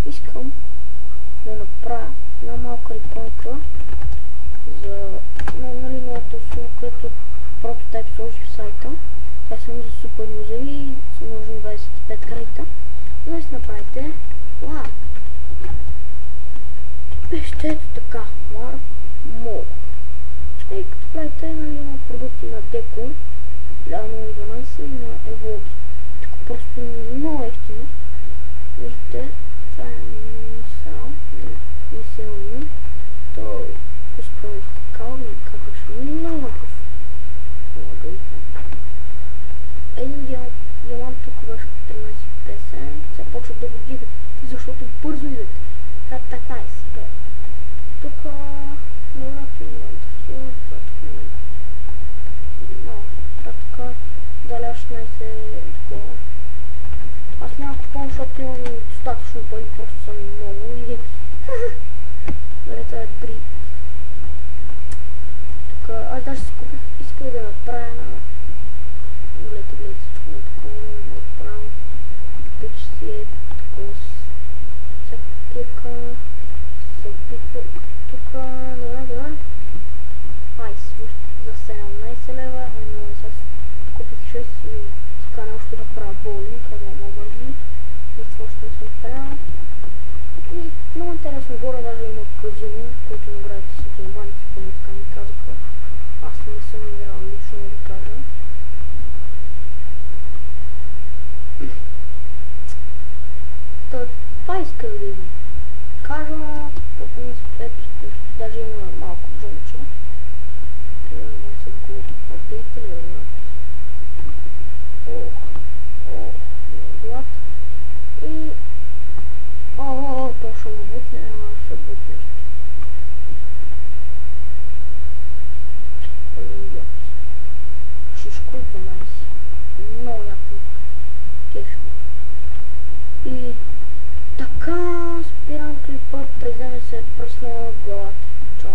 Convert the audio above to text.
искам да направя една малка рекламка за новата услуга, която прототайп сложи в сайта. Тя е само за супер юзери и са нужни 25 кредита. За да си направите пишете ето така, Warmog. И като правите, има продукти на Деко, 1012 и на Евлоги. Тук просто много ефтино. Виждате, това е мисълни. То изправиш така и капаш много напред. Един диамант тук беше 13,50. Сега почват да го дигат, защото бързо идват. Това 15. Тук невероятно диамант. Тук далеч 16 такова. Аз няма купон, защото имам достатъчно пари, просто съм много и това е брит. Тук аз даже си купих, исках да направя една гледайте всичко на такова, да направя пич си е такова всякаква събитва. Тук добре. Айс, за 17 лева, но сега купих 6 и така не още да правя боулинг, ама мързи. И това още не съм правил. И много интересно, горе даже има казино, който наградите са диаманти, поне така ми казаха. Аз не съм играл лично да кажа. Това исках да ви кажа, по принцип, даже има малко джонче. Да се го апдейте ли вероятно. Глад. И то ще го бутне, ще бутне нещо. Шишко 12. Много яко. Кешно. И така спирам клипа, преземе се пръснала главата. Чао.